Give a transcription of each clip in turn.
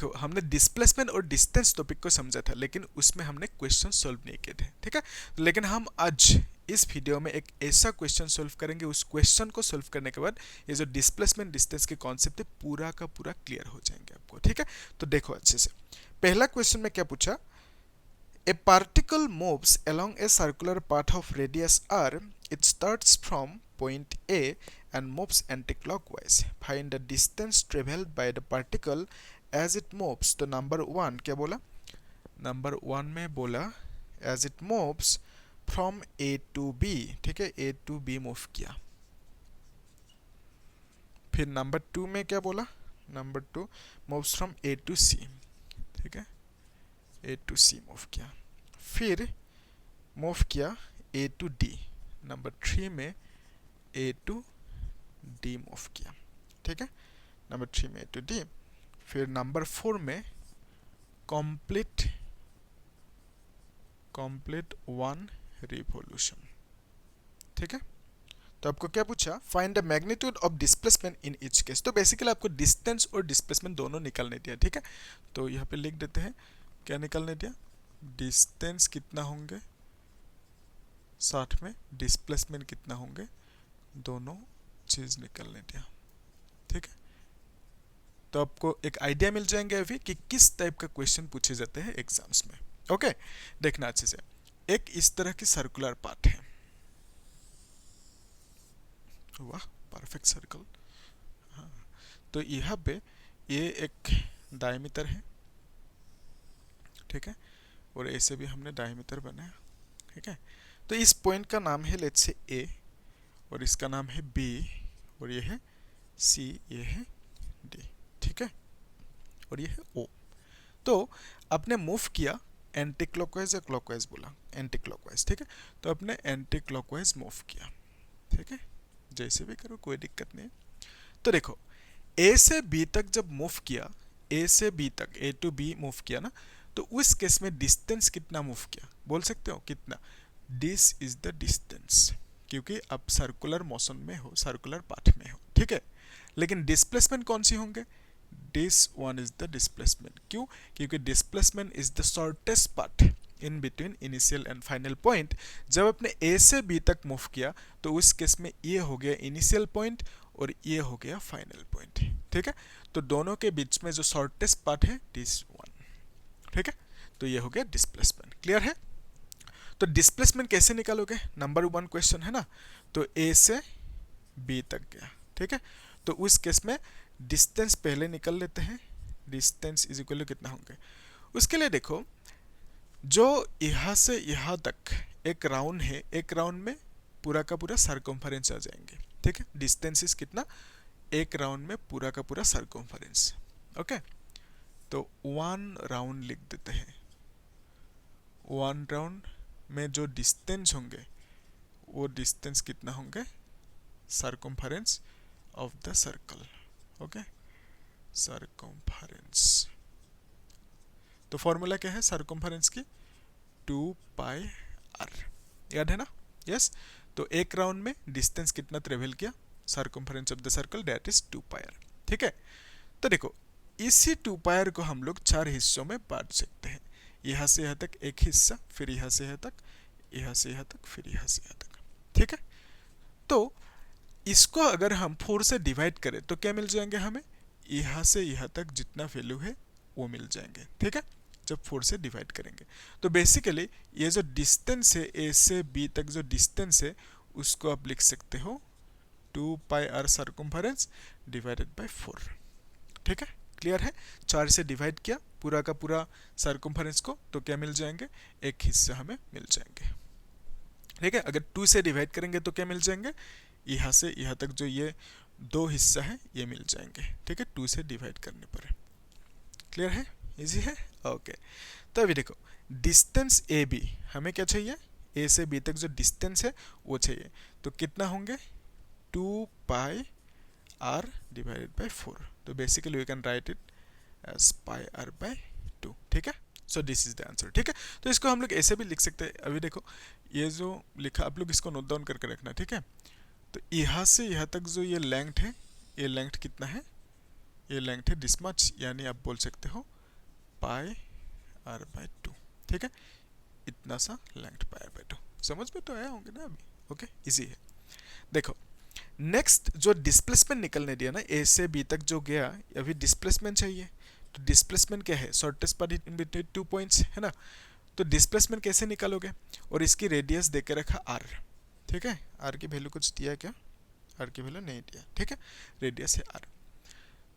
तो हमने डिस्प्लेसमेंट और डिस्टेंस टॉपिक को समझा था, लेकिन उसमें हमने क्वेश्चन सॉल्व नहीं किए थे, ठीक है। लेकिन हम आज इस वीडियो में एक ऐसा क्वेश्चन सॉल्व करेंगे, उस क्वेश्चन को सॉल्व करने के बाद ये जो डिस्प्लेसमेंट डिस्टेंस के कॉन्सेप्ट है पूरा का पूरा क्लियर हो जाएंगे आपको, ठीक है। तो देखो अच्छे से, पहला क्वेश्चन में क्या पूछा, A particle moves along a circular path of radius r. It starts from point A and moves anticlockwise. Find the distance traveled by the particle as it moves. तो नंबर वन क्या बोला, number one में बोला as it moves from A to B, ठीक है, A to B move किया। फिर number two में क्या बोला, number two moves from A to C, ठीक है, A to C मूव किया। फिर मूव किया A to D, number three में A to D मूव किया, ठीक है, नंबर थ्री में A to D। फिर नंबर फोर में कंप्लीट वन रिवॉल्यूशन, ठीक है। तो आपको क्या पूछा, find the magnitude of displacement in each case. तो बेसिकली आपको डिस्टेंस और डिस्प्लेसमेंट दोनों निकालने दिया, ठीक है। तो यहाँ पे लिख देते हैं क्या निकालने दिया, डिस्टेंस कितना होंगे, साथ में डिस्प्लेसमेंट कितना होंगे, दोनों चीज निकालने दिया, ठीक है। तो आपको एक आइडिया मिल जाएंगे अभी कि किस टाइप का क्वेश्चन पूछे जाते हैं एग्जाम्स में, ओके। देखना अच्छे से, एक इस तरह की सर्कुलर पार्ट है, वाह परफेक्ट सर्कल, हाँ। तो यहाँ पे ये एक डायमीटर है, ठीक है, और ऐसे भी हमने डायमीटर बनाया, ठीक है। तो इस पॉइंट का नाम है लेट्स से ए, और इसका नाम है बी, और ये है सी, ये है डी, ठीक है, और ये है ओ। तो आपने मूव किया एंटी क्लॉकवाइज या क्लॉकवाइज, बोला एंटी क्लॉकवाइज, ठीक है। तो आपने एंटी क्लॉकवाइज मूव किया, ठीक है, जैसे भी करो कोई दिक्कत नहीं है। तो देखो ए से बी तक जब मूव किया, ए से बी तक, ए टू बी मूव किया ना, तो उस केस में डिस्टेंस कितना मूव किया, बोल सकते हो कितना, दिस इज द डिस्टेंस, क्योंकि आप सर्कुलर मोशन में हो, सर्कुलर पाथ में हो, ठीक है। लेकिन डिस्प्लेसमेंट कौन सी होंगे, this one is the displacement, क्यों, क्योंकि displacement is the shortest path in between initial and final point. जब आपने ए से बी तक मूव किया तो उस केस में ये हो गया इनिशियल पॉइंट और ये हो गया फाइनल पॉइंट, ठीक है। तो दोनों के बीच में जो शॉर्टेस्ट पाथ है दिस वन, ठीक है। तो ये हो गया डिस्प्लेसमेंट, क्लियर है। तो डिस्प्लेसमेंट कैसे निकालोगे, नंबर वन क्वेश्चन है ना, तो ए से बी तक गया, ठीक है। तो उस केस में डिस्टेंस पहले निकल लेते हैं, डिस्टेंस इज इक्वल टू कितना होंगे, उसके लिए देखो जो यहाँ से यहाँ तक एक राउंड है, एक राउंड में पूरा का पूरा सर्कम्फरेंस आ जाएंगे, ठीक है। डिस्टेंस इज कितना, एक राउंड में पूरा का पूरा सर्कम्फरेंस, ओके। तो वन राउंड लिख देते हैं, वन राउंड में जो डिस्टेंस होंगे वो डिस्टेंस कितना होंगे, circumference of the circle, okay, circumference. तो फॉर्मूला क्या है सर्कम्फरेंस की, 2 पाई आर, याद है ना, यस। तो एक राउंड में डिस्टेंस कितना ट्रेवल किया, circumference of the circle that is 2 pi R, ठीक है। तो देखो इसी 2 पाई आर को हम लोग चार हिस्सों में बांट सकते हैं, यहाँ से यहाँ तक एक हिस्सा, फिर यहाँ से यहाँ तक, यहाँ से यहाँ तक, फिर यहाँ से यहाँ तक, ठीक है। तो इसको अगर हम 4 से डिवाइड करें तो क्या मिल जाएंगे हमें, यहाँ से यहाँ तक जितना वैल्यू है वो मिल जाएंगे, ठीक है, जब 4 से डिवाइड करेंगे। तो बेसिकली ये जो डिस्टेंस है ए से बी तक जो डिस्टेंस है उसको आप लिख सकते हो 2 pi are circumference divided by 4, ठीक है, क्लियर है। 4 से डिवाइड किया पूरा का पूरा सर्कम्फरेंस को तो क्या मिल जाएंगे, एक हिस्सा हमें मिल जाएंगे, ठीक है। अगर 2 से डिवाइड करेंगे तो क्या मिल जाएंगे, यहाँ से यहाँ तक जो ये दो हिस्सा है ये मिल जाएंगे, ठीक है, 2 से डिवाइड करने पर, क्लियर है, इजी है, ओके। तो अभी देखो डिस्टेंस ए बी हमें क्या चाहिए, ए से बी तक जो डिस्टेंस है वो चाहिए, तो कितना होंगे 2 पाई आर डिवाइडेड बाय 4। तो basically we can write it as pi R by 2, ठीक है। So this is the answer, ठीक है। तो इसको हम लोग ऐसे भी लिख सकते हैं, अभी देखो ये जो लिखा आप लोग इसको नोट डाउन करके रखना, ठीक है। तो यहाँ से यहाँ तक जो ये लेंथ है, ये लेंथ कितना है, ये लेंथ है दिस मच, यानी आप बोल सकते हो पाई आर बाय 2। ठीक है, इतना सा लेंथ पाई आर बाय 2। समझ में तो आया होंगे ना अभी? ओके, इजी है। देखो नेक्स्ट जो डिस्प्लेसमेंट निकलने दिया ना, ए से बी तक जो गया, अभी डिस्प्लेसमेंट चाहिए। तो डिस्प्लेसमेंट क्या है? Shortest path in between 2 points, है ना। तो डिस्प्लेसमेंट कैसे निकालोगे? और इसकी रेडियस देके रखा आर। ठीक है, आर की वैल्यू कुछ दिया क्या? आर की वैल्यू नहीं दिया। ठीक है, रेडियस है आर।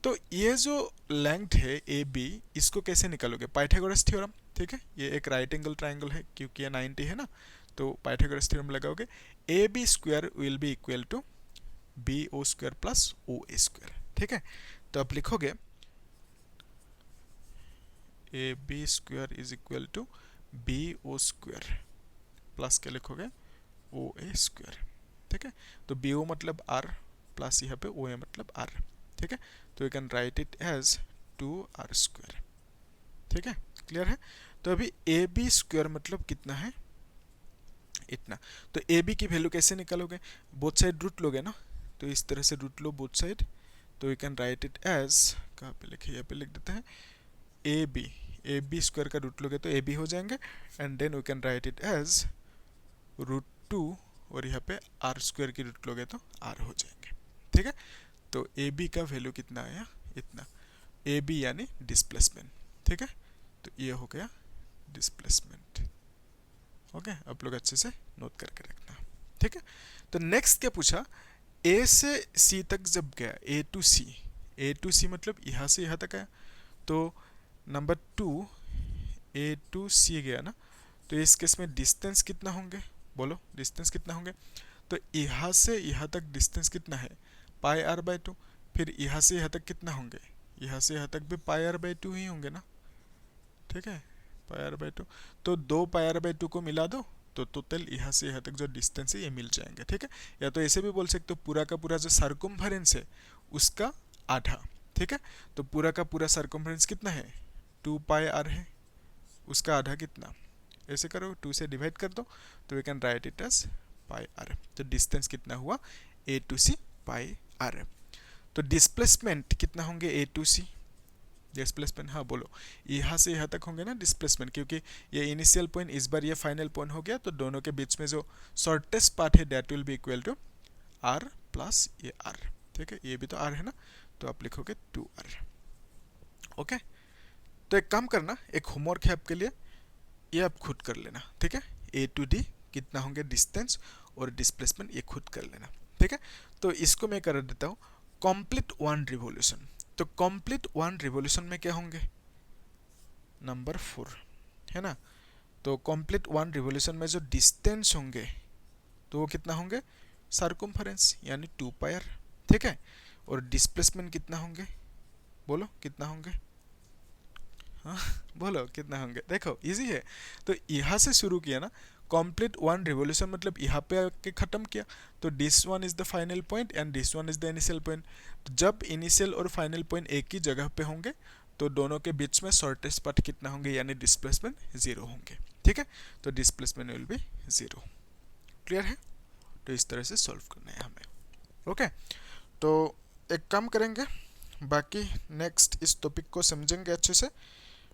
तो ये जो लेंथ है ए बी, इसको कैसे निकालोगे? Pythagoras theorem. ठीक है, ये एक राइट एंगल ट्राइंगल है क्योंकि ये 90 है ना, तो पाइथागोरस थ्योरम लगाओगे। A B square will be equal to B O square plus O A square. ठीक है, तो आप लिखोगे A B square is equal to B O square plus क्या लिखोगे? O A square. ठीक है, तो बी ओ मतलब आर प्लस यहाँ पे ओ ए मतलब आर। ठीक है, तो you can write it as 2r square. ठीक है, क्लियर है? तो अभी ए बी स्क्वायर मतलब कितना है? इतना। तो ए बी की वैल्यू कैसे निकालोगे? बोथ साइड रूट लोगे ना, तो इस तरह से रूट लो बोथ साइड, तो you can write it as, कहाँ पे लिखे? यहाँ पे लिख देते हैं ए बी स्क्वायर का रूट लोगे तो ए बी हो जाएंगे, and then we can write it as √2, और यहाँ पे आर स्क्वायर की रूट लोगे तो आर हो जाएंगे। ठीक है, तो ए बी का वैल्यू कितना आया? इतना। ए बी यानी डिस्प्लेसमेंट। ठीक है, तो ये हो गया डिस्प्लेसमेंट। ओके, आप लोग अच्छे से नोट करके रखना। ठीक है, तो नेक्स्ट क्या पूछा? ए से सी तक जब गया, ए टू सी मतलब यहाँ से यहाँ तक आया, तो नंबर 2 ए टू सी गया ना, तो इस केस में डिस्टेंस कितना होंगे? बोलो डिस्टेंस कितना होंगे? तो यहाँ से यहाँ तक डिस्टेंस कितना है? पाई आर बाय 2। फिर यहाँ से यहाँ तक कितना होंगे? यहाँ से यहाँ तक भी पाई आर बाय 2 ही होंगे ना। ठीक है, पाई आर बाय 2, तो 2 पाई आर बाय 2 को मिला दो, तो टोटल यहाँ से यहाँ तक जो डिस्टेंस है ये मिल जाएंगे। ठीक है, या तो ऐसे भी बोल सकते हो पूरा का पूरा जो सर्कमफेरेंस है उसका आधा। ठीक है, तो पूरा का पूरा सर्कमफेरेंस कितना है? 2 पाई आर है, उसका आधा कितना? ऐसे करो, 2 से डिवाइड कर दो, तो we can write it as pi R. तो डिस्टेंस कितना हुआ? A to C pi R. तो डिस्प्लेसमेंट कितना होंगे? ए टू सी डिस्प्लेसमेंट, हाँ बोलो, यहाँ से यहाँ तक होंगे ना डिस्प्लेसमेंट, क्योंकि ये इनिशियल पॉइंट इस बार ये फाइनल पॉइंट हो गया, तो दोनों के बीच में जो शॉर्टेस्ट पार्ट है that will be equal to R plus ये आर। ठीक है, ये भी तो आर है ना, तो आप लिखोगे 2r। ओके, तो एक काम करना, एक होमवर्क है आपके लिए, ये आप खुद कर लेना। ठीक है, ए टू डी कितना होंगे डिस्टेंस और डिस्प्लेसमेंट, ये खुद कर लेना। ठीक है, तो इसको मैं कर देता हूँ कंप्लीट 1 रिवॉल्यूशन। तो कंप्लीट 1 रिवॉल्यूशन में क्या होंगे? नंबर 4 है ना। तो कंप्लीट 1 रिवॉल्यूशन में जो डिस्टेंस होंगे तो वो कितना होंगे? सर्कमफेरेंस यानी 2 पाई आर। ठीक है, और डिस्प्लेसमेंट कितना होंगे? बोलो कितना होंगे? हाँ बोलो कितना होंगे? देखो इजी है। तो यहाँ से शुरू किया ना, कंप्लीट 1 रिवॉल्यूशन मतलब यहाँ पे आके खत्म किया, तो this one is the final point and this one is the initial point. तो जब इनिशियल और फाइनल पॉइंट एक ही जगह पे होंगे तो दोनों के बीच में शॉर्टेस्ट पाथ कितना होंगे, यानी डिस्प्लेसमेंट 0 होंगे। ठीक है, तो डिस्प्लेसमेंट विल बी 0। क्लियर है? तो इस तरह से सॉल्व करना है हमें। ओके, तो एक काम करेंगे, बाकी नेक्स्ट इस टॉपिक को समझेंगे अच्छे से,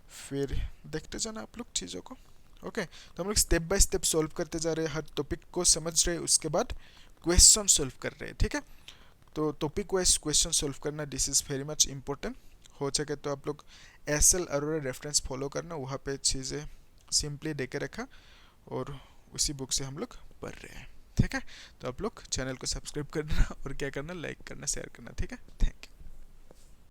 फिर देखते जाना आप लोग चीज़ों को। ओके, तो हम लोग स्टेप बाय स्टेप सॉल्व करते जा रहे हैं, हर टॉपिक को समझ रहे हैं, उसके बाद क्वेश्चन सॉल्व कर रहे हैं। ठीक है, तो टॉपिक वाइज क्वेश्चन सॉल्व करना this is very much important. हो सके तो आप लोग एसएल अरोरा रेफरेंस फॉलो करना, वहाँ पे चीज़ें सिंपली दे के रखा और उसी बुक से हम लोग पढ़ रहे हैं। ठीक है, तो आप लोग चैनल को सब्सक्राइब करना और क्या करना, लाइक करना, शेयर करना। ठीक है, थैंक यू।